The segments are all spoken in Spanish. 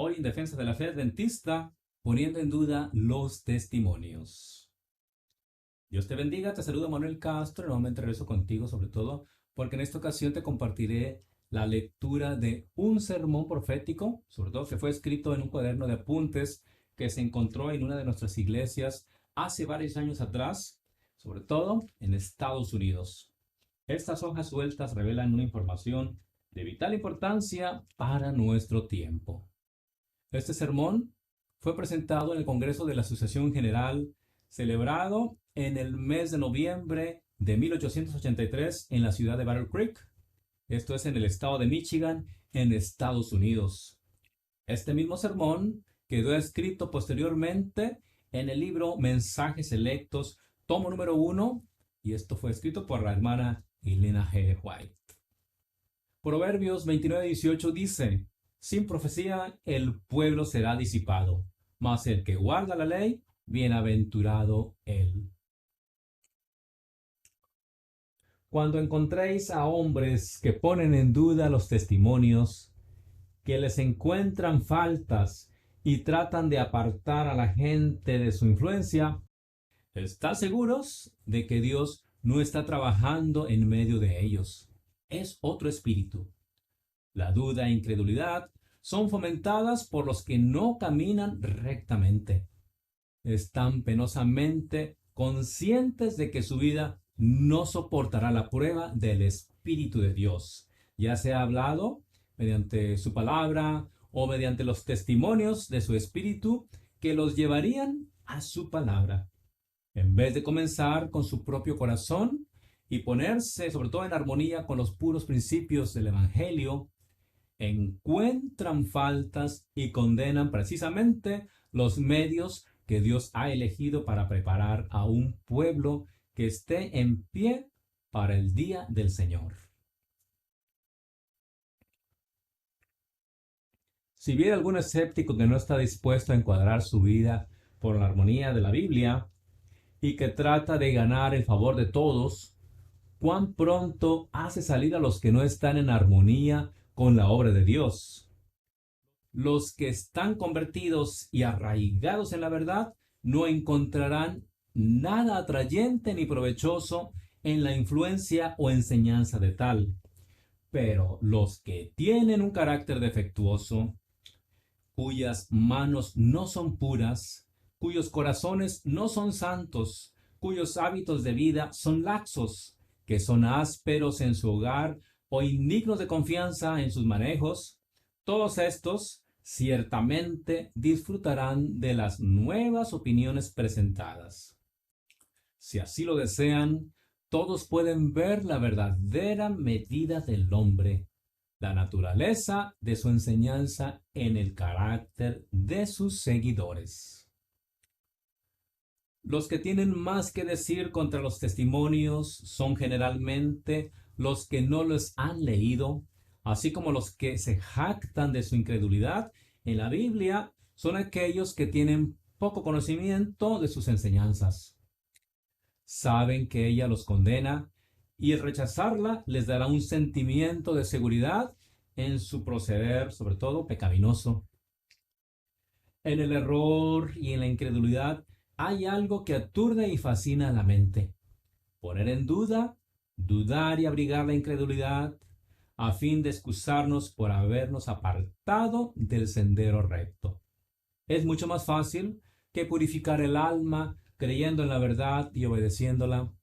Hoy en defensa de la fe adventista, poniendo en duda los testimonios. Dios te bendiga, te saluda Manuel Castro, nuevamente regreso contigo sobre todo porque en esta ocasión te compartiré la lectura de un sermón profético, sobre todo que fue escrito en un cuaderno de apuntes que se encontró en una de nuestras iglesias hace varios años atrás, sobre todo en Estados Unidos. Estas hojas sueltas revelan una información de vital importancia para nuestro tiempo. Este sermón fue presentado en el Congreso de la Asociación General, celebrado en el mes de noviembre de 1883 en la ciudad de Battle Creek. Esto es en el estado de Michigan, en Estados Unidos. Este mismo sermón quedó escrito posteriormente en el libro Mensajes Selectos, tomo número 1, y esto fue escrito por la hermana Elena G. White. Proverbios 29:18 dice: sin profecía el pueblo será disipado, mas el que guarda la ley, bienaventurado él. Cuando encontréis a hombres que ponen en duda los testimonios, que les encuentran faltas y tratan de apartar a la gente de su influencia, estad seguros de que Dios no está trabajando en medio de ellos. Es otro espíritu. La duda e incredulidad son fomentadas por los que no caminan rectamente. Están penosamente conscientes de que su vida no soportará la prueba del Espíritu de Dios, ya sea hablado mediante su palabra o mediante los testimonios de su Espíritu que los llevarían a su palabra. En vez de comenzar con su propio corazón y ponerse sobre todo en armonía con los puros principios del Evangelio, encuentran faltas y condenan precisamente los medios que Dios ha elegido para preparar a un pueblo que esté en pie para el día del Señor. Si bien algún escéptico que no está dispuesto a encuadrar su vida por la armonía de la Biblia y que trata de ganar el favor de todos, cuán pronto hace salir a los que no están en armonía con la obra de Dios. Los que están convertidos y arraigados en la verdad no encontrarán nada atrayente ni provechoso en la influencia o enseñanza de tal. Pero los que tienen un carácter defectuoso, cuyas manos no son puras, cuyos corazones no son santos, cuyos hábitos de vida son laxos, que son ásperos en su hogar o indignos de confianza en sus manejos, todos estos ciertamente disfrutarán de las nuevas opiniones presentadas. Si así lo desean, todos pueden ver la verdadera medida del hombre, la naturaleza de su enseñanza en el carácter de sus seguidores. Los que tienen más que decir contra los testimonios son generalmente los que no los han leído, así como los que se jactan de su incredulidad en la Biblia son aquellos que tienen poco conocimiento de sus enseñanzas. Saben que ella los condena y el rechazarla les dará un sentimiento de seguridad en su proceder, sobre todo pecaminoso. En el error y en la incredulidad hay algo que aturde y fascina a la mente. Poner en duda, dudar y abrigar la incredulidad, a fin de excusarnos por habernos apartado del sendero recto. Es mucho más fácil que purificar el alma creyendo en la verdad y obedeciéndola,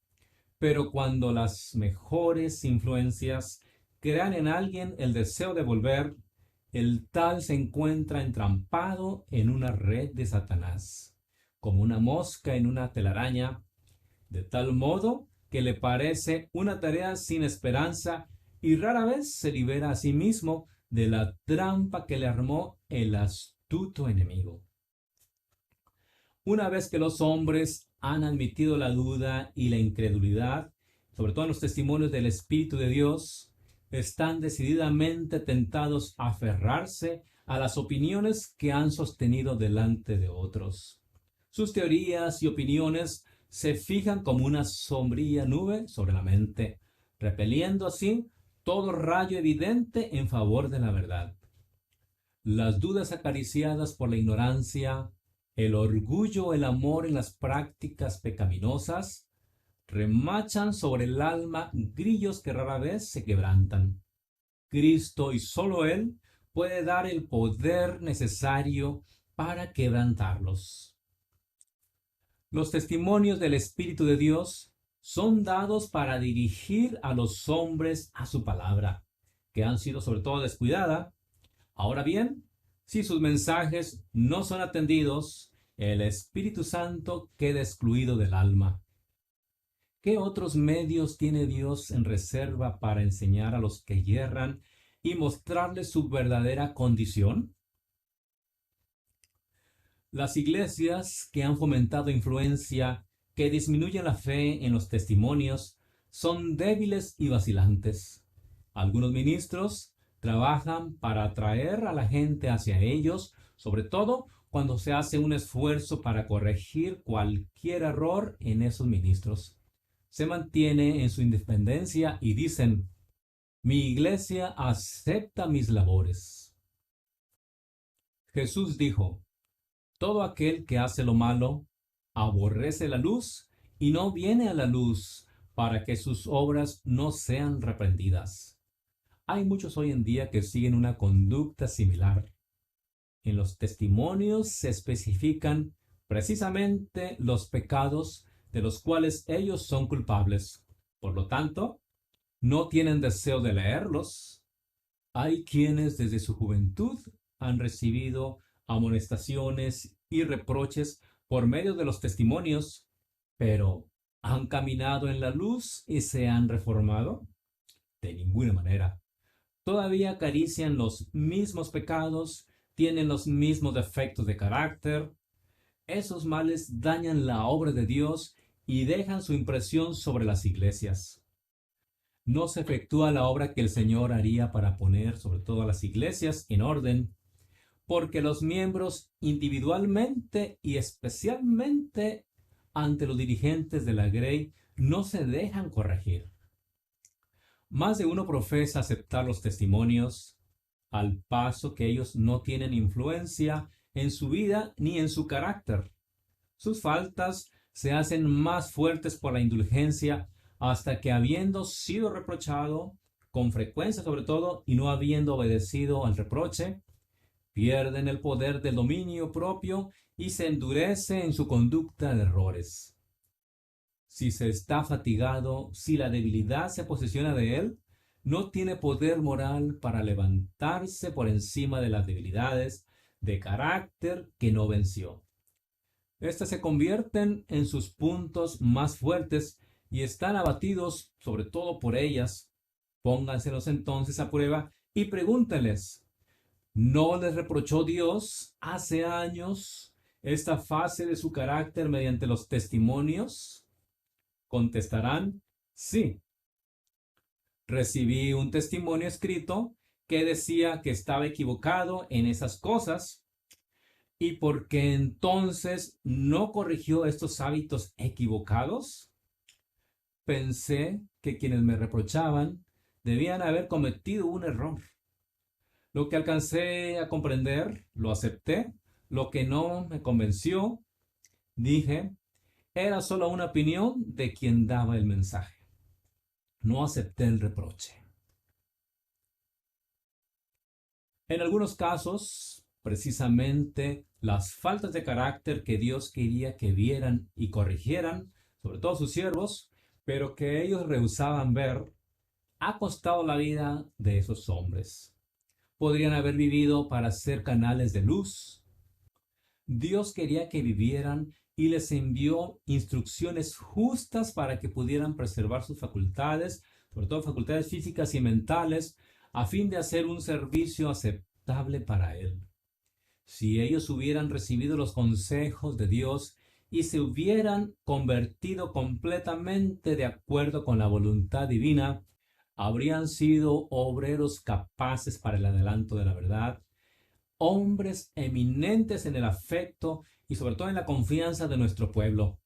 pero cuando las mejores influencias crean en alguien el deseo de volver, el tal se encuentra entrampado en una red de Satanás, como una mosca en una telaraña, de tal modo que le parece una tarea sin esperanza y rara vez se libera a sí mismo de la trampa que le armó el astuto enemigo. Una vez que los hombres han admitido la duda y la incredulidad, sobre todo en los testimonios del Espíritu de Dios, están decididamente tentados a aferrarse a las opiniones que han sostenido delante de otros. Sus teorías y opiniones se fijan como una sombría nube sobre la mente, repeliendo así todo rayo evidente en favor de la verdad. las dudas acariciadas por la ignorancia, el orgullo, el amor en las prácticas pecaminosas, remachan sobre el alma grillos que rara vez se quebrantan. Cristo y solo Él puede dar el poder necesario para quebrantarlos. Los testimonios del Espíritu de Dios son dados para dirigir a los hombres a su palabra, que han sido sobre todo descuidada. Ahora bien, si sus mensajes no son atendidos, el Espíritu Santo queda excluido del alma. ¿Qué otros medios tiene Dios en reserva para enseñar a los que yerran y mostrarles su verdadera condición? Las iglesias que han fomentado influencia que disminuye la fe en los testimonios son débiles y vacilantes. Algunos ministros trabajan para atraer a la gente hacia ellos, sobre todo cuando se hace un esfuerzo para corregir cualquier error en esos ministros. Se mantiene en su independencia y dicen: mi iglesia acepta mis labores. Jesús dijo: todo aquel que hace lo malo aborrece la luz y no viene a la luz para que sus obras no sean reprendidas. Hay muchos hoy en día que siguen una conducta similar. En los testimonios se especifican precisamente los pecados de los cuales ellos son culpables. Por lo tanto, no tienen deseo de leerlos. Hay quienes desde su juventud han recibido amonestaciones y reproches por medio de los testimonios, pero ¿han caminado en la luz y se han reformado? De ninguna manera. Todavía acarician los mismos pecados, tienen los mismos defectos de carácter. Esos males dañan la obra de Dios y dejan su impresión sobre las iglesias. No se efectúa la obra que el Señor haría para poner sobre todo a las iglesias en orden, porque los miembros individualmente y especialmente ante los dirigentes de la Grey no se dejan corregir. Más de uno profesa aceptar los testimonios, al paso que ellos no tienen influencia en su vida ni en su carácter. Sus faltas se hacen más fuertes por la indulgencia hasta que, habiendo sido reprochado, con frecuencia sobre todo, y no habiendo obedecido al reproche, pierden el poder del dominio propio y se endurece en su conducta de errores. Si se está fatigado, si la debilidad se posesiona de él, no tiene poder moral para levantarse por encima de las debilidades de carácter que no venció. Estas se convierten en sus puntos más fuertes y están abatidos sobre todo por ellas. Pónganselos entonces a prueba y pregúntenles: ¿no les reprochó Dios hace años esta fase de su carácter mediante los testimonios? Contestarán: sí. Recibí un testimonio escrito que decía que estaba equivocado en esas cosas, y porque entonces no corrigió estos hábitos equivocados, pensé que quienes me reprochaban debían haber cometido un error. Lo que alcancé a comprender, lo acepté. Lo que no me convenció, dije, era solo una opinión de quien daba el mensaje. No acepté el reproche. En algunos casos, precisamente las faltas de carácter que Dios quería que vieran y corrigieran, sobre todo sus siervos, pero que ellos rehusaban ver, ha costado la vida de esos hombres. Podrían haber vivido para ser canales de luz. Dios quería que vivieran y les envió instrucciones justas para que pudieran preservar sus facultades, sobre todo facultades físicas y mentales, a fin de hacer un servicio aceptable para Él. Si ellos hubieran recibido los consejos de Dios y se hubieran convertido completamente de acuerdo con la voluntad divina, habrían sido obreros capaces para el adelanto de la verdad, hombres eminentes en el afecto y sobre todo en la confianza de nuestro pueblo,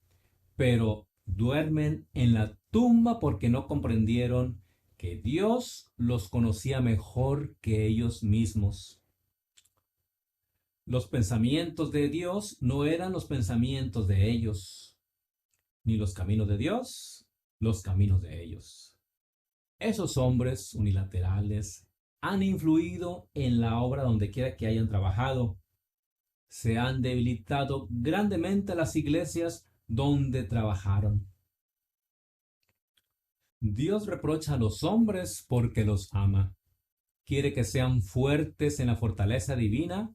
pero duermen en la tumba porque no comprendieron que Dios los conocía mejor que ellos mismos. Los pensamientos de Dios no eran los pensamientos de ellos, ni los caminos de Dios, los caminos de ellos. Esos hombres unilaterales han influido en la obra donde quiera que hayan trabajado. Se han debilitado grandemente las iglesias donde trabajaron. Dios reprocha a los hombres porque los ama. Quiere que sean fuertes en la fortaleza divina,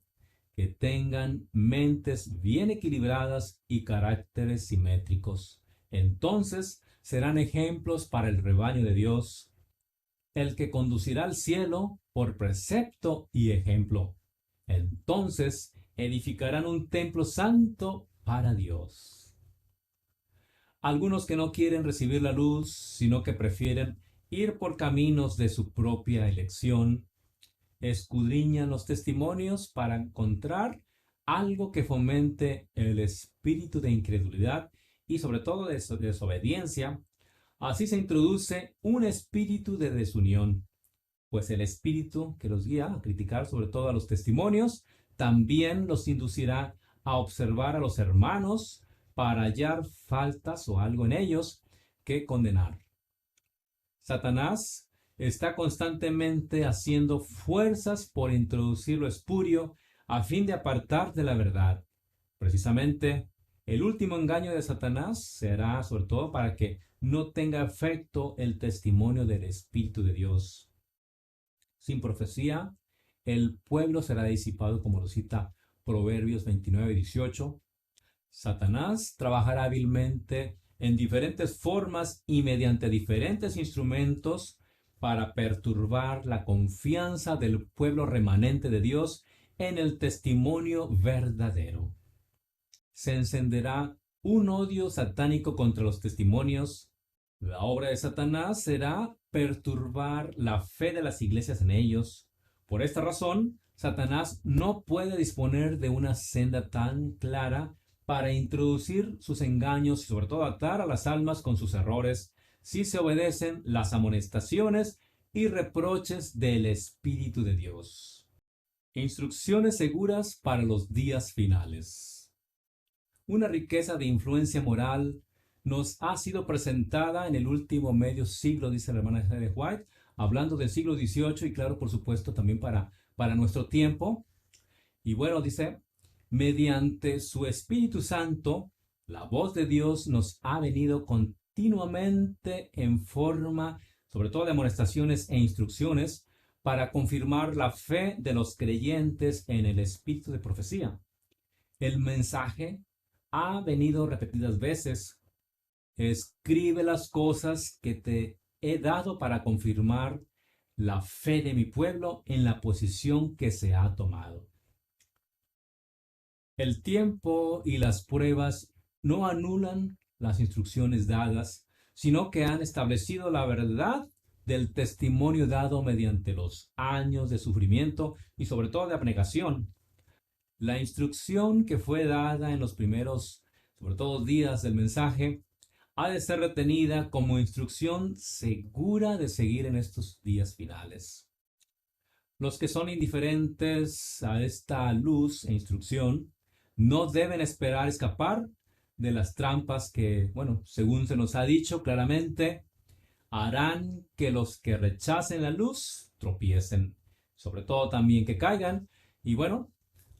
que tengan mentes bien equilibradas y caracteres simétricos. Entonces serán ejemplos para el rebaño de Dios, el que conducirá al cielo por precepto y ejemplo. Entonces edificarán un templo santo para Dios. Algunos que no quieren recibir la luz, sino que prefieren ir por caminos de su propia elección, escudriñan los testimonios para encontrar algo que fomente el espíritu de incredulidad y sobre todo de desobediencia. Así se introduce un espíritu de desunión, pues el espíritu que los guía a criticar sobre todo a los testimonios también los inducirá a observar a los hermanos para hallar faltas o algo en ellos que condenar. Satanás está constantemente haciendo fuerzas por introducir lo espurio a fin de apartar de la verdad. Precisamente, el último engaño de Satanás será sobre todo para que no tenga efecto el testimonio del Espíritu de Dios. Sin profecía, el pueblo será disipado, como lo cita Proverbios 29:18. Satanás trabajará hábilmente en diferentes formas y mediante diferentes instrumentos para perturbar la confianza del pueblo remanente de Dios en el testimonio verdadero. Se encenderá un odio satánico contra los testimonios. La obra de Satanás será perturbar la fe de las iglesias en ellos. Por esta razón, Satanás no puede disponer de una senda tan clara para introducir sus engaños y sobre todo atar a las almas con sus errores, si se obedecen las amonestaciones y reproches del Espíritu de Dios. Instrucciones seguras para los días finales. Una riqueza de influencia moral nos ha sido presentada en el último medio siglo, dice la hermana de White, hablando del siglo XVIII y claro, por supuesto, también para nuestro tiempo. Y bueno, dice, mediante su Espíritu Santo, la voz de Dios nos ha venido continuamente en forma, sobre todo de amonestaciones e instrucciones, para confirmar la fe de los creyentes en el espíritu de profecía. El mensaje ha venido repetidas veces. Escribe las cosas que te he dado para confirmar la fe de mi pueblo en la posición que se ha tomado. El tiempo y las pruebas no anulan las instrucciones dadas, sino que han establecido la verdad del testimonio dado mediante los años de sufrimiento y sobre todo de abnegación. La instrucción que fue dada en los primeros, sobre todo días del mensaje, ha de ser retenida como instrucción segura de seguir en estos días finales. Los que son indiferentes a esta luz e instrucción no deben esperar escapar de las trampas que, bueno, según se nos ha dicho claramente, harán que los que rechacen la luz tropiecen, sobre todo también que caigan y, bueno,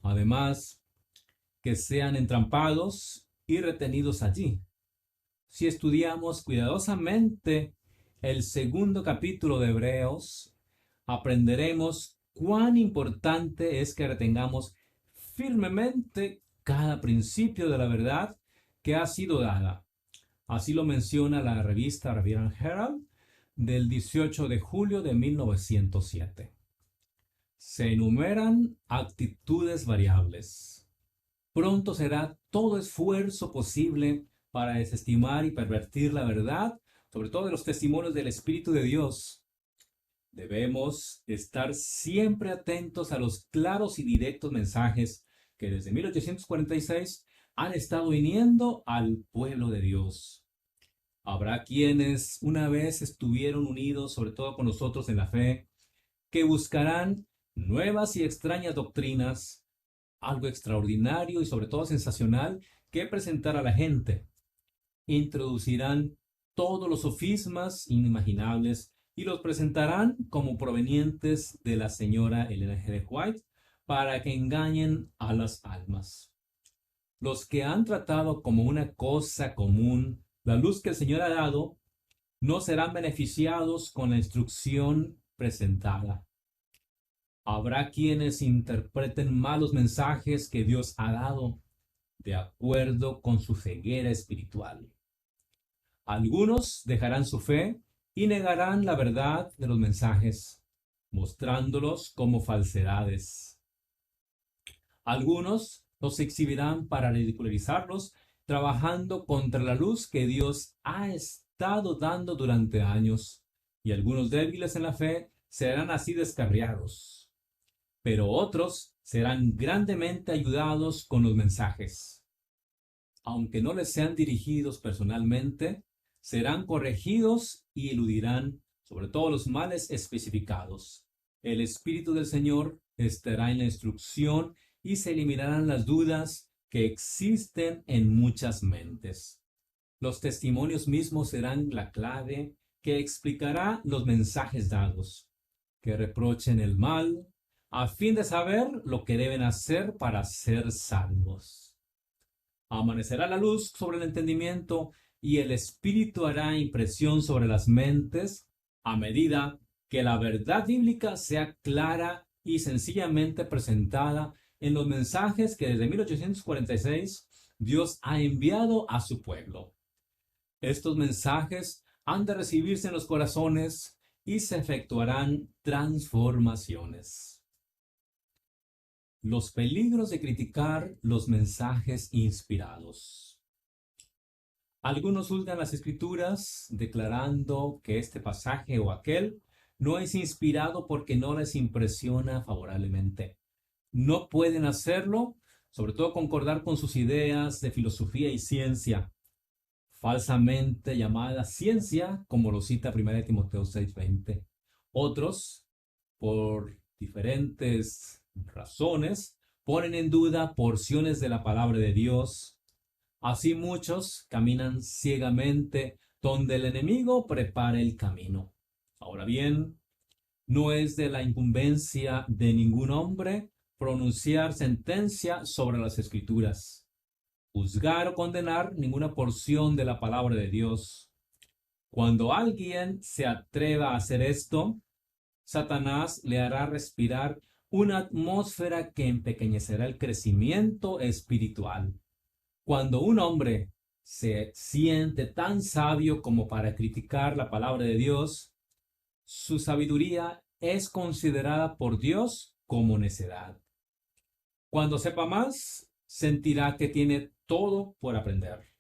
además que sean entrampados y retenidos allí. Si estudiamos cuidadosamente el segundo capítulo de Hebreos, aprenderemos cuán importante es que retengamos firmemente cada principio de la verdad que ha sido dada. Así lo menciona la revista Revival Herald del 18 de julio de 1907. Se enumeran actitudes variables. Pronto será todo esfuerzo posible para desestimar y pervertir la verdad, sobre todo de los testimonios del Espíritu de Dios. Debemos estar siempre atentos a los claros y directos mensajes que desde 1846 han estado viniendo al pueblo de Dios. Habrá quienes una vez estuvieron unidos, sobre todo con nosotros en la fe, que buscarán nuevas y extrañas doctrinas algo extraordinario y sobre todo sensacional que presentar a la gente. Introducirán todos los sofismas inimaginables y los presentarán como provenientes de la señora Elena G. de White para que engañen a las almas. Los que han tratado como una cosa común la luz que el Señor ha dado, no serán beneficiados con la instrucción presentada. Habrá quienes interpreten mal los mensajes que Dios ha dado de acuerdo con su ceguera espiritual. Algunos dejarán su fe y negarán la verdad de los mensajes, mostrándolos como falsedades. Algunos los exhibirán para ridicularizarlos, trabajando contra la luz que Dios ha estado dando durante años, y algunos débiles en la fe serán así descarriados. Pero otros serán grandemente ayudados con los mensajes. Aunque no les sean dirigidos personalmente, serán corregidos y eludirán sobre todo los males especificados. El Espíritu del Señor estará en la instrucción y se eliminarán las dudas que existen en muchas mentes. Los testimonios mismos serán la clave que explicará los mensajes dados, que reprochen el mal, a fin de saber lo que deben hacer para ser salvos. Amanecerá la luz sobre el entendimiento y el Espíritu hará impresión sobre las mentes a medida que la verdad bíblica sea clara y sencillamente presentada en los mensajes que desde 1846 Dios ha enviado a su pueblo. Estos mensajes han de recibirse en los corazones y se efectuarán transformaciones. Los peligros de criticar los mensajes inspirados. Algunos juzgan las Escrituras declarando que este pasaje o aquel no es inspirado porque no les impresiona favorablemente. No pueden hacerlo, sobre todo concordar con sus ideas de filosofía y ciencia, falsamente llamada ciencia, como lo cita 1 Timoteo 6:20. Otros, por diferentes razones, ponen en duda porciones de la palabra de Dios. Así muchos caminan ciegamente donde el enemigo prepara el camino. Ahora bien, no es de la incumbencia de ningún hombre pronunciar sentencia sobre las Escrituras, juzgar o condenar ninguna porción de la palabra de Dios. Cuando alguien se atreva a hacer esto, Satanás le hará respirar una atmósfera que empequeñecerá el crecimiento espiritual. Cuando un hombre se siente tan sabio como para criticar la palabra de Dios, su sabiduría es considerada por Dios como necedad. Cuando sepa más, sentirá que tiene todo por aprender.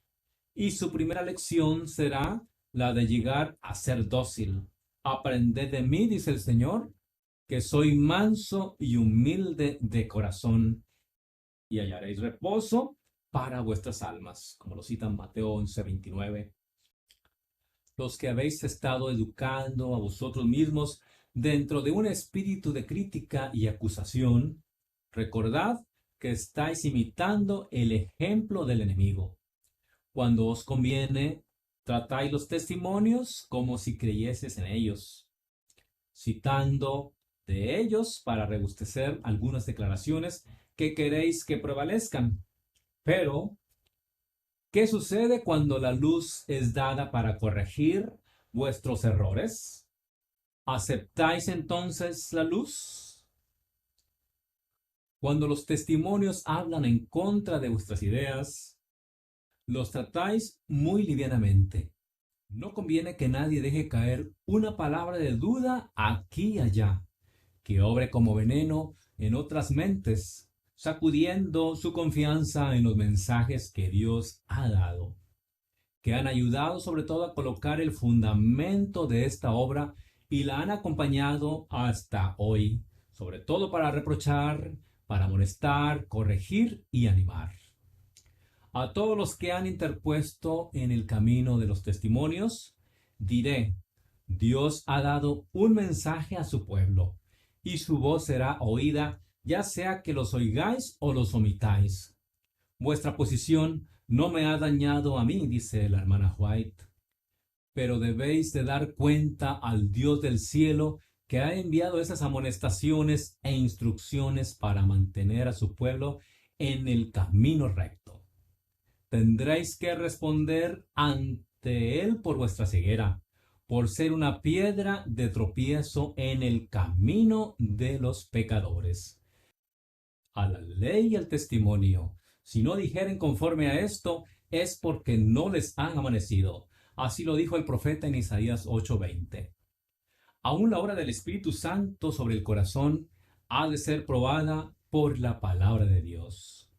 Y su primera lección será la de llegar a ser dócil. Aprended de mí, dice el Señor, que soy manso y humilde de corazón, y hallaréis reposo para vuestras almas, como lo cita Mateo 11:29. Los que habéis estado educando a vosotros mismos dentro de un espíritu de crítica y acusación, recordad que estáis imitando el ejemplo del enemigo. Cuando os conviene, tratáis los testimonios como si creyeses en ellos, citando de ellos para rebustecer algunas declaraciones que queréis que prevalezcan. Pero, ¿qué sucede cuando la luz es dada para corregir vuestros errores? ¿Aceptáis entonces la luz? Cuando los testimonios hablan en contra de vuestras ideas, los tratáis muy livianamente. No conviene que nadie deje caer una palabra de duda aquí y allá, que obre como veneno en otras mentes, sacudiendo su confianza en los mensajes que Dios ha dado, que han ayudado sobre todo a colocar el fundamento de esta obra y la han acompañado hasta hoy, sobre todo para reprochar, para amonestar, corregir y animar. A todos los que han interpuesto en el camino de los testimonios, diré, Dios ha dado un mensaje a su pueblo, y su voz será oída ya sea que los oigáis o los omitáis. Vuestra posición no me ha dañado a mí, dice la hermana White, pero debéis de dar cuenta al Dios del cielo que ha enviado esas amonestaciones e instrucciones para mantener a su pueblo en el camino recto. Tendréis que responder ante él por vuestra ceguera, por ser una piedra de tropiezo en el camino de los pecadores. A la ley y al testimonio, si no dijeren conforme a esto, es porque no les han amanecido. Así lo dijo el profeta en Isaías 8:20. Aún la obra del Espíritu Santo sobre el corazón ha de ser probada por la palabra de Dios.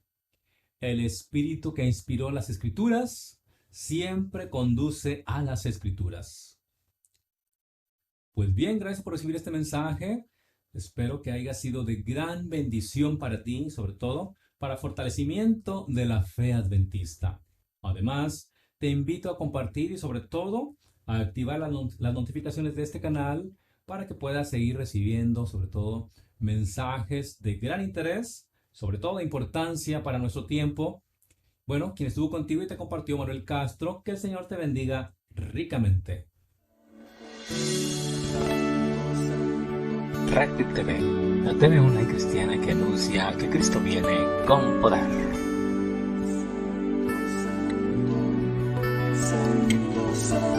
El Espíritu que inspiró las Escrituras siempre conduce a las Escrituras. Pues bien, gracias por recibir este mensaje. Espero que haya sido de gran bendición para ti, sobre todo para fortalecimiento de la fe adventista. Además, te invito a compartir y sobre todo a activar las notificaciones de este canal para que puedas seguir recibiendo sobre todo mensajes de gran interés, sobre todo de importancia para nuestro tiempo. Bueno, quien estuvo contigo y te compartió, Manuel Castro, que el Señor te bendiga ricamente. Rectip TV, la TV una cristiana que anuncia que Cristo viene con poder. Santo, santo.